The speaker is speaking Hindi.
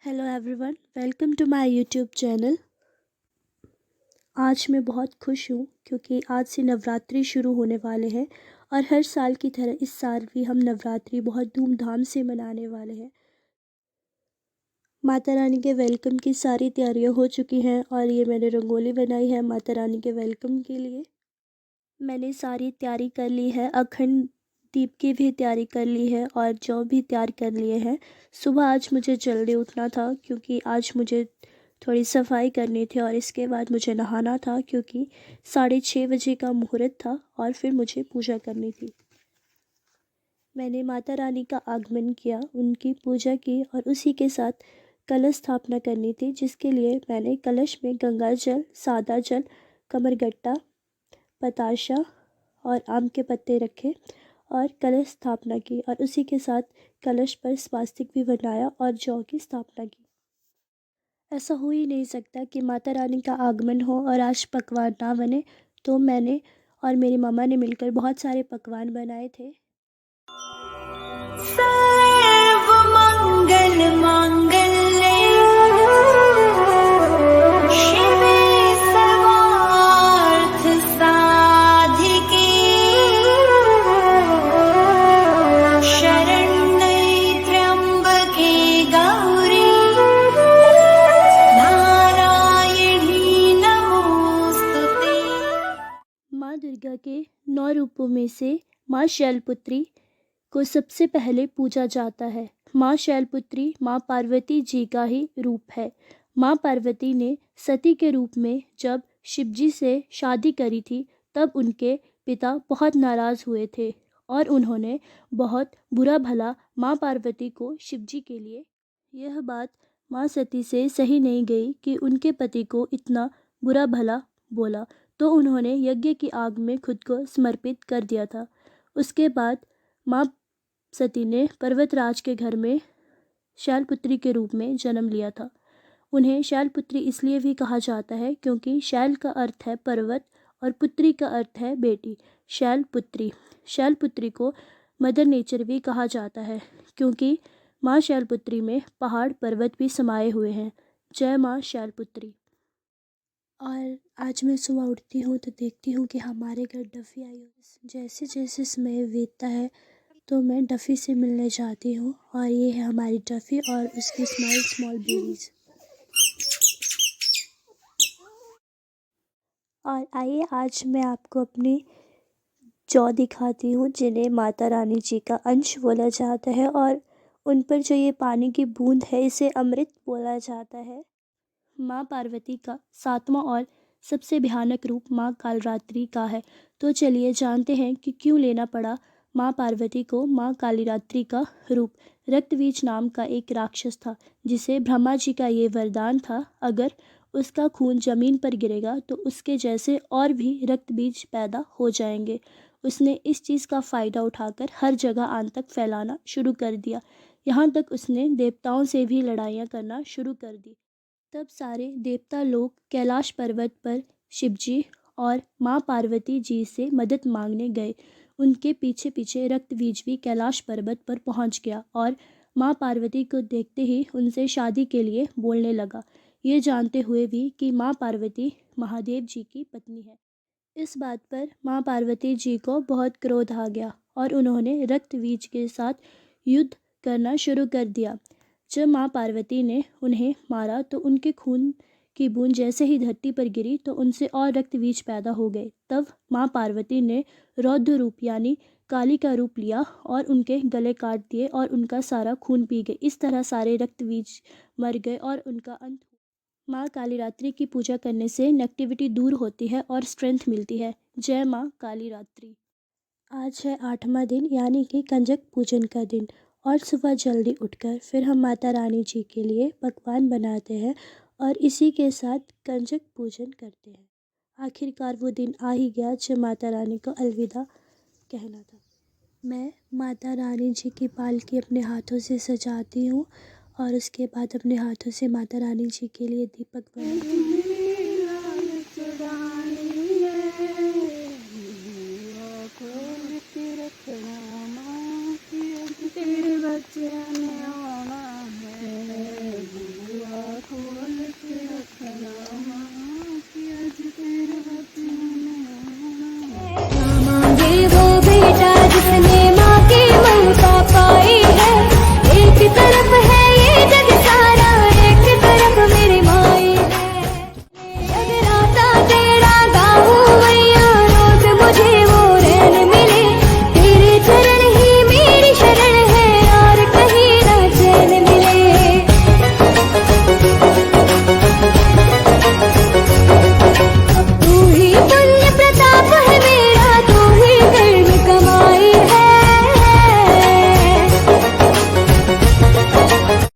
Hello everyone, welcome to my YouTube channel. आज मैं बहुत खुश हूँ क्योंकि आज से नवरात्रि शुरू होने वाले हैं और हर साल की तरह इस साल भी हम नवरात्रि बहुत धूमधाम से मनाने वाले हैं। माता रानी के वेलकम की सारी तैयारियाँ हो चुकी हैं और ये मैंने रंगोली बनाई है माता रानी के वेलकम के लिए। मैंने सारी तैयारी कर ली है, अखंड दीप की भी तैयारी कर ली है और जौ भी तैयार कर लिए हैं। सुबह आज मुझे जल्दी उठना था क्योंकि आज मुझे थोड़ी सफाई करनी थी और इसके बाद मुझे नहाना था क्योंकि 6:30 बजे का मुहूर्त था और फिर मुझे पूजा करनी थी। मैंने माता रानी का आगमन किया, उनकी पूजा की और उसी के साथ कलश स्थापना करनी थी, जिसके लिए मैंने कलश में गंगा जल, सादा जल, कमरगट्टा, बताशा और आम के पत्ते रखे और कलश स्थापना की और उसी के साथ कलश पर स्वास्तिक भी बनाया और जौ की स्थापना की। ऐसा हो ही नहीं सकता कि माता रानी का आगमन हो और आज पकवान ना बने, तो मैंने और मेरी मम्मा ने मिलकर बहुत सारे पकवान बनाए थे। सर्वमंगल मांगल्ये शिवे सर्वार्थ साधिके शरण्ये त्र्यंबके गौरी नारायणी नमोस्तुते। माँ दुर्गा के 9 रूपों में से माँ शैलपुत्री को सबसे पहले पूजा जाता है। माँ शैलपुत्री माँ पार्वती जी का ही रूप है। माँ पार्वती ने सती के रूप में जब शिवजी से शादी करी थी, तब उनके पिता बहुत नाराज़ हुए थे और उन्होंने बहुत बुरा भला माँ पार्वती को शिवजी के लिए। यह बात माँ सती से सही नहीं गई कि उनके पति को इतना बुरा भला बोला, तो उन्होंने यज्ञ की आग में खुद को समर्पित कर दिया था। उसके बाद माँ सती ने पर्वतराज के घर में शैलपुत्री के रूप में जन्म लिया था। उन्हें शैलपुत्री इसलिए भी कहा जाता है क्योंकि शैल का अर्थ है पर्वत और पुत्री का अर्थ है बेटी। शैलपुत्री शैलपुत्री को मदर नेचर भी कहा जाता है क्योंकि माँ शैलपुत्री में पहाड़ पर्वत भी समाये हुए हैं। जय माँ शैलपुत्री। और आज मैं सुबह उठती हूँ तो देखती हूँ कि हमारे घर डफ़ी आई हो। जैसे जैसे समय बीतता है तो मैं डफ़ी से मिलने जाती हूँ और ये है हमारी डफ़ी और उसकी स्मॉल स्मॉल बेबीज़। और आइए आज मैं आपको अपनी जौ दिखाती हूँ, जिन्हें माता रानी जी का अंश बोला जाता है और उन पर जो ये पानी की बूंद है, इसे अमृत बोला जाता है। माँ पार्वती का 7वां और सबसे भयानक रूप माँ कालरात्रि का है। तो चलिए जानते हैं कि क्यों लेना पड़ा माँ पार्वती को माँ कालीरात्रि का रूप। रक्तबीज नाम का एक राक्षस था, जिसे ब्रह्मा जी का ये वरदान था, अगर उसका खून जमीन पर गिरेगा तो उसके जैसे और भी रक्तबीज पैदा हो जाएंगे। उसने इस चीज़ का फ़ायदा उठाकर हर जगह आतंक फैलाना शुरू कर दिया। यहाँ तक उसने देवताओं से भी लड़ाइयाँ करना शुरू कर दी। तब सारे देवता लोग कैलाश पर्वत पर शिवजी और माँ पार्वती जी से मदद मांगने गए। उनके पीछे पीछे रक्तबीज भी कैलाश पर्वत पर पहुंच गया और माँ पार्वती को देखते ही उनसे शादी के लिए बोलने लगा, ये जानते हुए भी कि माँ पार्वती महादेव जी की पत्नी है। इस बात पर माँ पार्वती जी को बहुत क्रोध आ गया और उन्होंने रक्तबीज के साथ युद्ध करना शुरू कर दिया। जब माँ पार्वती ने उन्हें मारा तो उनके खून की बूंद जैसे ही धरती पर गिरी तो उनसे और रक्तबीज पैदा हो गए। तब माँ पार्वती ने रौद्र रूप यानी काली का रूप लिया और उनके गले काट दिए और उनका सारा खून पी गए। इस तरह सारे रक्तबीज मर गए और उनका अंत हुआ। माँ कालीरात्रि की पूजा करने से नेगेटिविटी दूर होती है और स्ट्रेंथ मिलती है। जय माँ कालीरात्रि। आज है 8वां दिन यानी कि कंजक पूजन का दिन और सुबह जल्दी उठकर फिर हम माता रानी जी के लिए पकवान बनाते हैं और इसी के साथ कंजक पूजन करते हैं। आखिरकार वो दिन आ ही गया जब माता रानी को अलविदा कहना था। मैं माता रानी जी की पालकी अपने हाथों से सजाती हूँ और उसके बाद अपने हाथों से माता रानी जी के लिए दीपक बनाती हूँ।